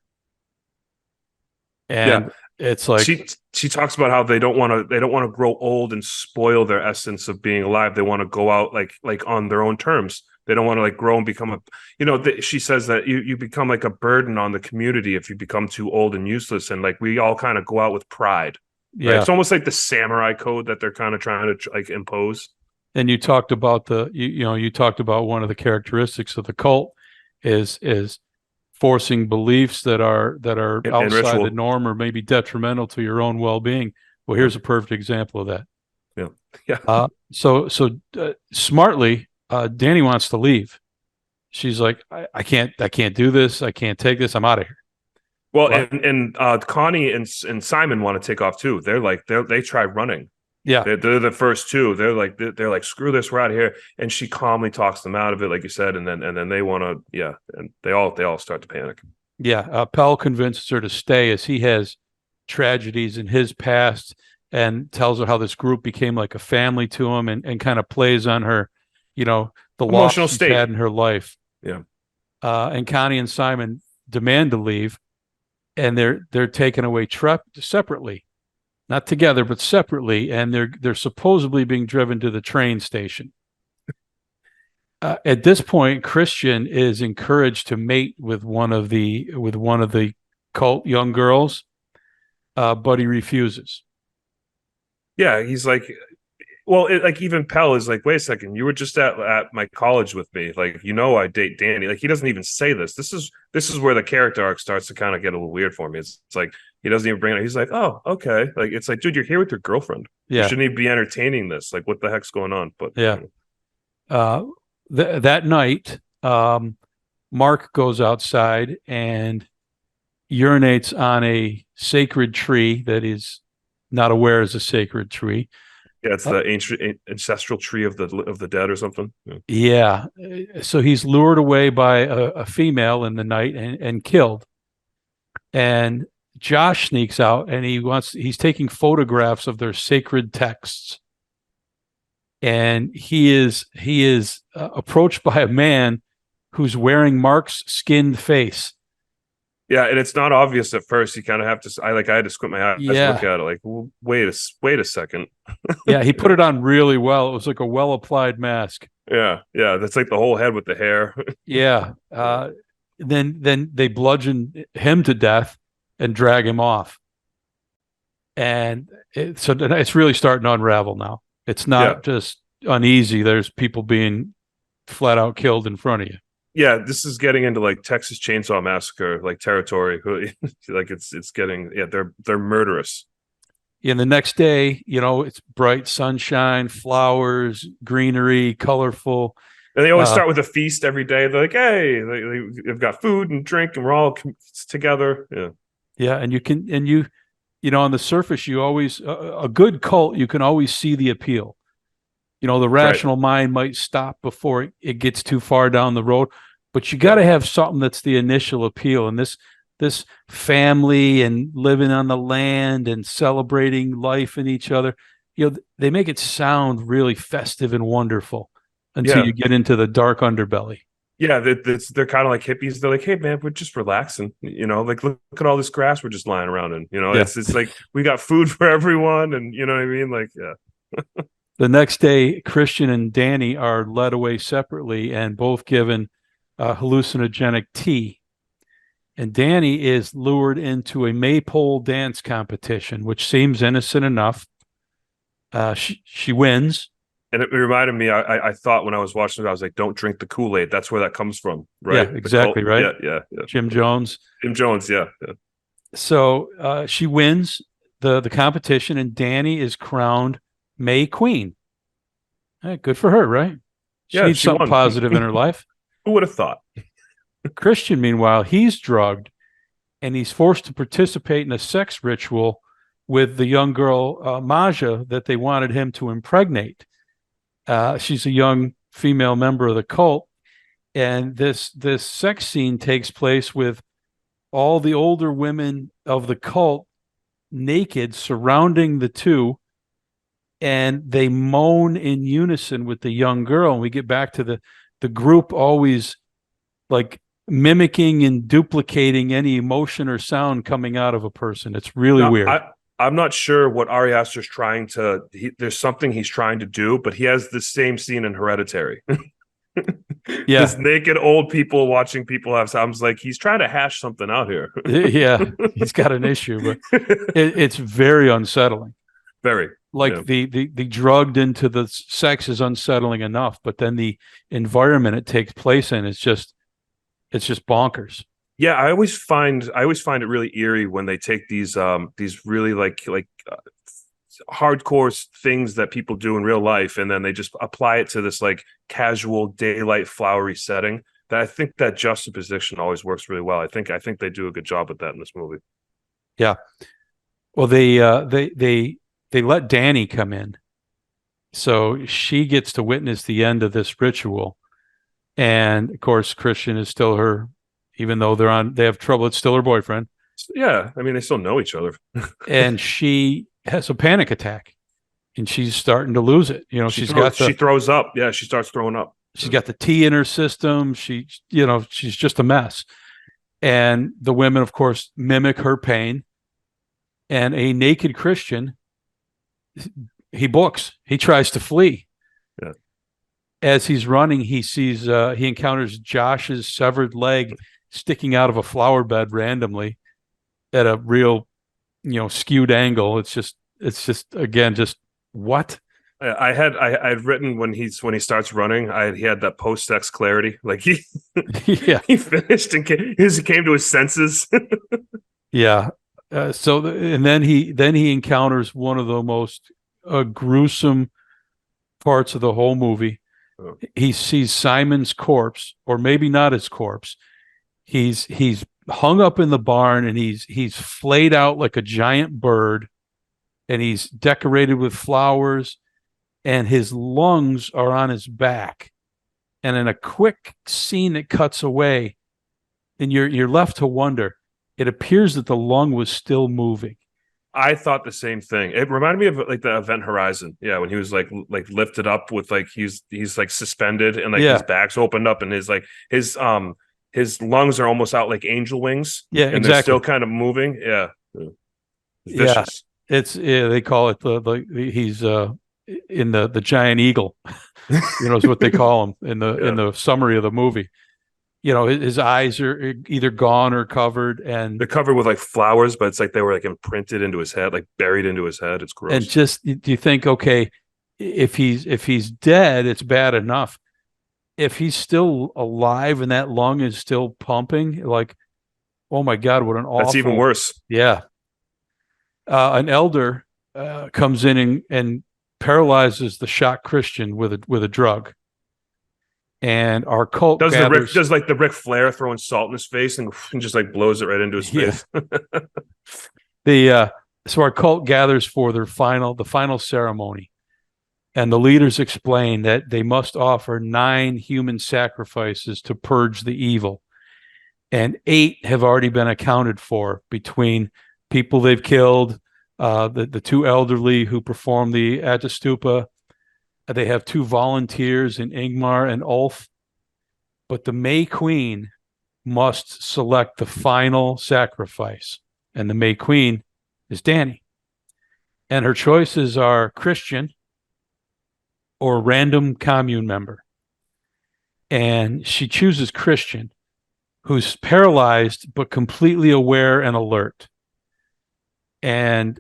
And it's like she talks about how they don't want to grow old and spoil their essence of being alive. They want to go out like on their own terms. They don't want to like grow and become she says that you become like a burden on the community if you become too old and useless. And like we all kind of go out with pride. Yeah. Right? It's almost like the samurai code that they're kind of trying to like impose. And you talked about you talked about one of the characteristics of the cult is forcing beliefs that are outside the norm or maybe detrimental to your own well-being. Well, here's a perfect example of that. Yeah. So smartly, Danny wants to leave. She's like, I can't do this. I can't take this. I'm out of here. Well, and Connie and Simon want to take off too. They try running. Yeah, they're the first two. They're like, screw this, we're out of here. And she calmly talks them out of it, like you said. And then they want to, and they all start to panic. Yeah, Pell convinces her to stay as he has tragedies in his past and tells her how this group became like a family to him, and kind of plays on her, the loss Emotional she's state. had in her life. Yeah. And Connie and Simon demand to leave, and they're taken away separately, not together, but separately, and they're supposedly being driven to the train station. At this point, Christian is encouraged to mate with one of the cult young girls, but he refuses. Yeah, he's like, well, like even Pell is like, wait a second, you were just at my college with me, like, I date Danny. Like, he doesn't even say this. This is where the character arc starts to kind of get a little weird for me. It's like he doesn't even bring it. He's like, oh, okay. Like, it's like, dude, you're here with your girlfriend. Yeah, you shouldn't even be entertaining this. Like, what the heck's going on? But yeah. That night, Mark goes outside and urinates on a sacred tree that he's not aware is a sacred tree. yeah, it's the ancient ancestral tree of the dead or something. Yeah. So he's lured away by a female in the night and killed. And Josh sneaks out and he's taking photographs of their sacred texts. And he is approached by a man who's wearing Mark's skinned face. Yeah, and it's not obvious at first. You kind of have to. I had to squint my eyes to look at it. Like, well, wait a second. Yeah, he put it on really well. It was like a well applied mask. Yeah, that's like the whole head with the hair. Yeah. Then they bludgeon him to death and drag him off. And so it's really starting to unravel now. It's not just uneasy. There's people being flat out killed in front of you. Yeah, this is getting into like Texas Chainsaw Massacre like territory. Like it's getting they're murderous. And the next day, it's bright sunshine, flowers, greenery, colorful. And they always start with a feast every day. They're like, hey, they've got food and drink, and we're all together. Yeah, yeah, and on the surface, you always a good cult. You can always see the appeal. The rational mind might stop before it gets too far down the road, but you got to have something that's the initial appeal. And this family and living on the land and celebrating life and each other, they make it sound really festive and wonderful until you get into the dark underbelly. Yeah, they're kind of like hippies. They're like, hey man, we're just relaxing. Like look at all this grass we're just lying around in. It's like we got food for everyone, and you know what I mean. Like, yeah. The next day, Christian and Danny are led away separately and both given hallucinogenic tea. And Danny is lured into a maypole dance competition, which seems innocent enough. She wins. And it reminded me, I thought when I was watching it, I was like, don't drink the Kool-Aid. That's where that comes from, right? Yeah, exactly, right? Yeah. Jim Jones, yeah. So she wins the competition, and Danny is crowned May Queen. Hey, good for her, right? She needs something positive in her life. Who would have thought? Christian, meanwhile, he's drugged, and he's forced to participate in a sex ritual with the young girl, Maja, that they wanted him to impregnate. She's a young female member of the cult, and this sex scene takes place with all the older women of the cult naked surrounding the two, and they moan in unison with the young girl. And we get back to the group always like mimicking and duplicating any emotion or sound coming out of a person. It's really weird. I'm not sure what Ari Aster's trying to. There's something he's trying to do, but he has the same scene in Hereditary. Yeah, this naked old people watching people have sounds like he's trying to hash something out here. Yeah, he's got an issue, but it's very unsettling. Very. Like the drugged into the sex is unsettling enough, but then the environment it takes place in is just bonkers. Yeah, I always find it really eerie when they take these really like hardcore things that people do in real life, and then they just apply it to this like casual daylight flowery setting. That I think that juxtaposition always works really well. I think they do a good job with that in this movie. Yeah. Well, they let Danny come in, so she gets to witness the end of this ritual, and of course Christian is still her. Even though they have trouble, it's still her boyfriend. Yeah, I mean they still know each other. and she has a panic attack, and she's starting to lose it. You know, She throws up. Yeah, she starts throwing up. she's got the tea in her system. She's just a mess. And the women, of course, mimic her pain. And a naked Christian, he tries to flee. Yeah. As he's running, he encounters Josh's severed leg sticking out of a flower bed randomly at a real, skewed angle. It's just again, just what? I had written when he starts running, he had that post-sex clarity, like he Yeah. he finished and came to his senses. Yeah. And then he encounters one of the most gruesome parts of the whole movie. Oh. He sees Simon's corpse, or maybe not his corpse. He's hung up in the barn, and he's flayed out like a giant bird, and he's decorated with flowers, and his lungs are on his back. And in a quick scene that cuts away, and you're left to wonder, it appears that the lung was still moving. I thought the same thing. It reminded me of like the Event Horizon. Yeah, when he was like lifted up with like he's like suspended, and like his back's opened up, and his lungs are almost out like angel wings. Yeah, and exactly. They're still kind of moving. Yeah. It's vicious. They call it he's in the giant eagle. Is what they call him in the summary of the movie. His eyes are either gone or covered, and they're covered with like flowers, but it's like they were like imprinted into his head, like buried into his head. It's gross. And just, do you think, okay, if he's dead, it's bad enough. If he's still alive and that lung is still pumping, like, oh my God, what an awful. That's even worse. Yeah. An elder comes in and paralyzes the shocked Christian with a drug. And our cult does like the Ric Flair throwing salt in his face and just like blows it right into his face. So our cult gathers for the final ceremony, and the leaders explain that they must offer 9 human sacrifices to purge the evil, and 8 have already been accounted for between people they've killed, the 2 elderly who perform the Ajastupa. They have 2 volunteers in Ingmar and Ulf, but the May Queen must select the final sacrifice, and the May Queen is Danny. And her choices are Christian or random commune member. And she chooses Christian, who's paralyzed but completely aware and alert. And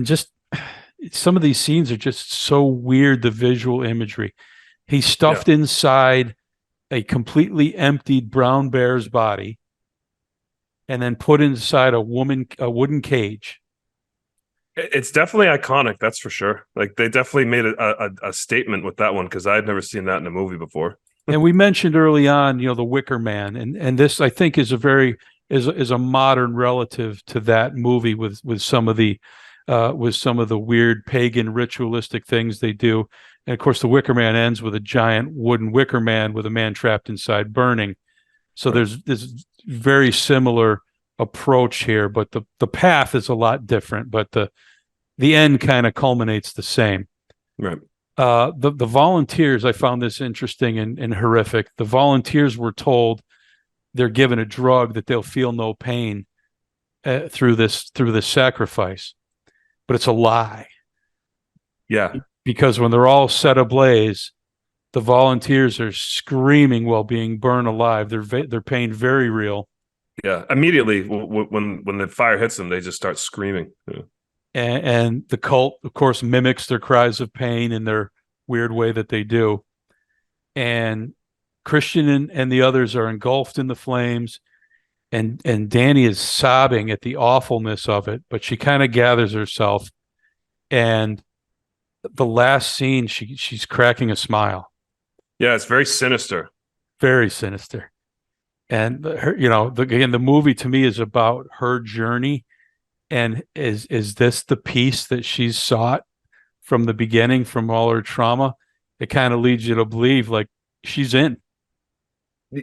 just some of these scenes are just so weird, the visual imagery. He's stuffed inside a completely emptied brown bear's body and then put inside a wooden cage. It's definitely iconic, that's for sure. Like they definitely made a statement with that one, because I had never seen that in a movie before. And we mentioned early on, the Wicker Man, and this I think is a modern relative to that movie with some of the weird pagan ritualistic things they do. And of course, the Wicker Man ends with a giant wooden wicker man with a man trapped inside burning. So there's this very similar approach here, but the path is a lot different, but the end kind of culminates the same. Right. The volunteers, I found this interesting and horrific. The volunteers were told they're given a drug that they'll feel no pain through this sacrifice, but it's a lie. Yeah. Because when they're all set ablaze, the volunteers are screaming while being burned alive. Their pain very real. Yeah. Immediately when the fire hits them, they just start screaming. Yeah. And the cult, of course, mimics their cries of pain in their weird way that they do. And Christian and the others are engulfed in the flames, and Danny is sobbing at the awfulness of it, but she kind of gathers herself, and the last scene, she's cracking a smile. Yeah, it's very sinister. Very sinister. And her, the movie to me is about her journey. And is this the peace that she's sought from the beginning, from all her trauma? It kind of leads you to believe like she's in.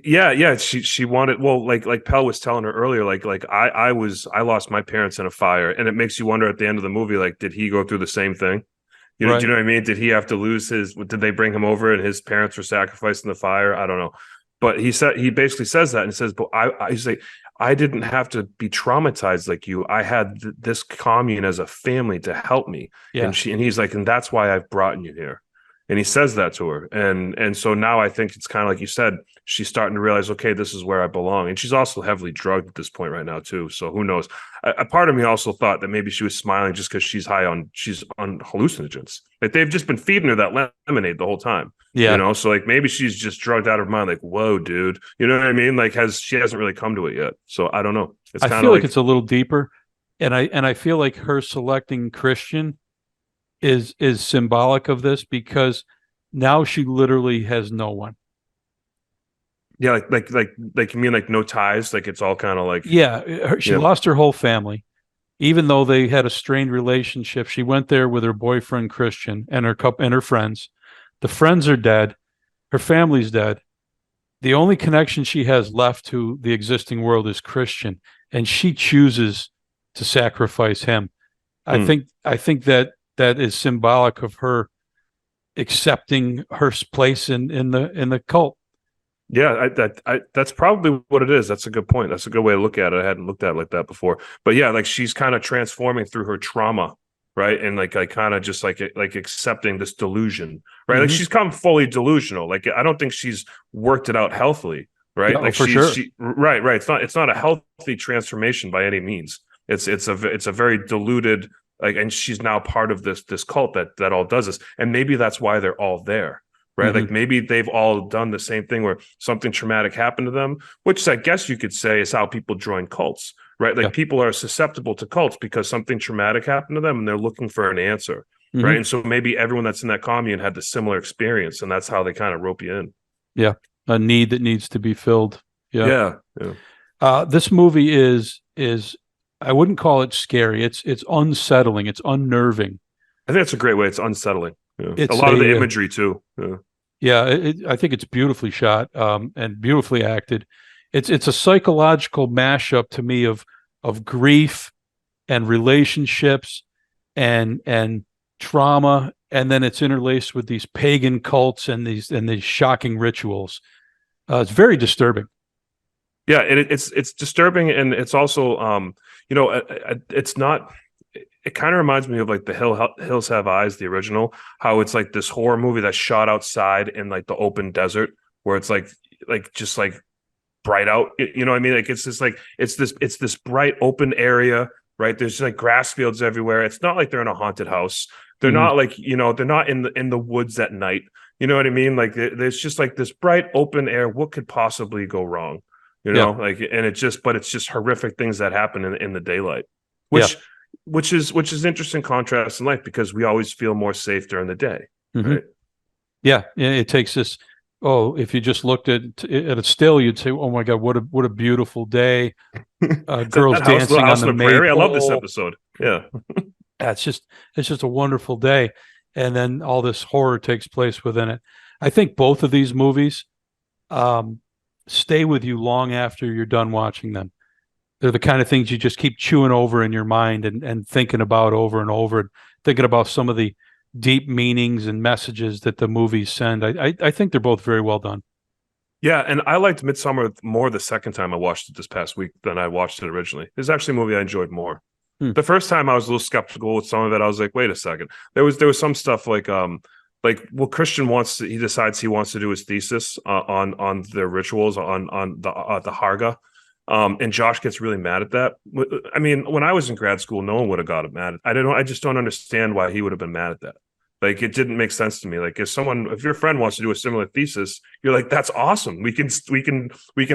Yeah. She wanted, well, like Pell was telling her earlier, like I lost my parents in a fire, and it makes you wonder at the end of the movie, like, did he go through the same thing? Do you Right. know what I mean? Did he have to lose his? Did they bring him over and his parents were sacrificed in the fire? I don't know, but he basically says that and says, but I say I didn't have to be traumatized like you. I had this commune as a family to help me, Yeah. and he's like, and that's why I've brought you here. And he says that to her, and so now I think it's kind of like you said, she's starting to realize, okay, this is where I belong, and she's also heavily drugged at this point right now too. So who knows? A part of me also thought that maybe she was smiling just because she's on hallucinogens. Like they've just been feeding her that lemonade the whole time. Yeah. So like maybe she's just drugged out of her mind. Like, whoa, dude, you know what I mean? Like she hasn't really come to it yet. So I don't know. It's I kind feel of like like, it's a little deeper, and I feel like her selecting Christian is symbolic of this because now she literally has no one. yeah, like you mean like no ties? Like it's all kind of like, Yeah, she yeah, lost her whole family. Even though they had a strained relationship, she went there with her boyfriend Christian and her friends. The friends are dead. Her family's dead. The only connection she has left to the existing world is Christian, and she chooses to sacrifice him. hmm. I think that that is symbolic of her accepting her place in the cult. Yeah, that's probably what it is. That's a good point. That's a good way to look at it. I hadn't looked at it like that before. But yeah, like she's kind of transforming through her trauma, right? And like kind of just like accepting this delusion, right? Like Mm-hmm. she's come fully delusional. Like I don't think she's worked it out healthily, right? No, Like for sure. she right. It's not a healthy transformation by any means. It's a very diluted, like, and she's now part of this cult that all does this, and maybe that's why they're all there, right? Mm-hmm. Like maybe they've all done the same thing where something traumatic happened to them, which I guess you could say is how people join cults, right? Yeah. Like people are susceptible to cults because something traumatic happened to them and they're looking for an answer, right? Mm-hmm. And so maybe everyone that's in that commune had the similar experience, and that's how they kind of rope you in. Yeah. A need that needs to be filled. Yeah. Yeah. This movie is I wouldn't call it scary. It's unsettling. It's unnerving. I think that's a great way. It's unsettling. Yeah. A It's lot of the a imagery too. Yeah. yeah. I think it's beautifully shot and beautifully acted. It's a psychological mashup to me of grief and relationships and trauma, and then it's interlaced with these pagan cults and these shocking rituals. It's very disturbing. Yeah, and it's disturbing, and it's also it's not. It kind of reminds me of like the Hills Have Eyes, the original. How it's like this horror movie that's shot outside in like the open desert, where it's like just like bright out. You know what I mean? Like it's just like it's this bright open area, right? There's like grass fields everywhere. It's not like they're in a haunted house. They're Mm-hmm. not like they're not in the woods at night. You know what I mean? Like there's just like this bright open air. What could possibly go wrong? Yeah, Like, and it's just horrific things that happen in the daylight, yeah. which which is interesting contrast in life because we always feel more safe during the day, Mm-hmm. right? Yeah, it takes this. Oh, if you just looked at a still, you'd say, "Oh my God, what a beautiful day! Is Girls that house, Little dancing on House the on the Prairie? I love this maypole." episode. Yeah. Yeah, it's just a wonderful day, and then all this horror takes place within it. I think both of these movies um, stay with you long after you're done watching them. They're the kind of things you just keep chewing over in your mind and thinking about over and over, and thinking about some of the deep meanings and messages that the movies send. I think they're both very well done. Yeah, and I liked Midsommar more the second time I watched it this past week than I watched it originally. It's actually a movie I enjoyed more. Hmm. The first time I was a little skeptical with some of it. I was like, wait a second. There was some stuff like what Christian he decides he wants to do his thesis on their rituals on the Harga. And Josh gets really mad at that. I mean, when I was in grad school, no one would have got mad. I just don't understand why he would have been mad at that. Like it didn't make sense to me. Like if your friend wants to do a similar thesis, you're like, that's awesome. We can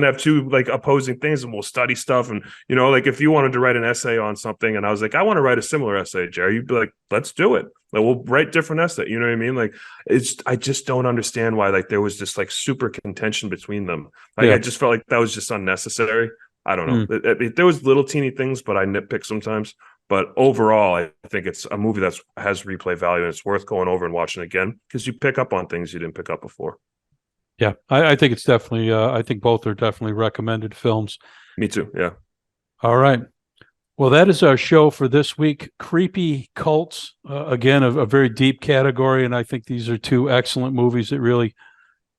have two like opposing things and we'll study stuff. And like if you wanted to write an essay on something and I was like, I want to write a similar essay, Jerry, you'd be like, let's do it. Like we'll write different essay. You know what I mean? Like I just don't understand why like there was this like super contention between them. Like Yeah. I just felt like that was just unnecessary. I don't Hmm. know. There was little teeny things, but I nitpick sometimes. But overall, I think it's a movie that has replay value and it's worth going over and watching again because you pick up on things you didn't pick up before. Yeah, I think it's definitely. I think both are definitely recommended films. Me too. Yeah. All right. Well, that is our show for this week. Creepy cults, again, a very deep category, and I think these are two excellent movies that really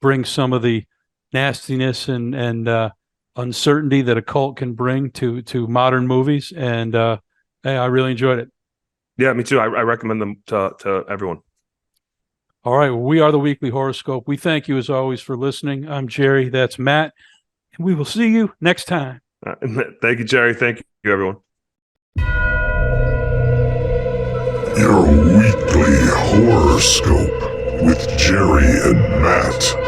bring some of the nastiness and uncertainty that a cult can bring to modern movies. And hey, I really enjoyed it. Yeah, me too. I recommend them to everyone. All right, well, we are the Weekly Horoscope. We thank you as always for listening. I'm Jerry. That's Matt, and we will see you next time. Thank you, Jerry. Thank you, everyone. Your weekly horoscope with Jerry and Matt.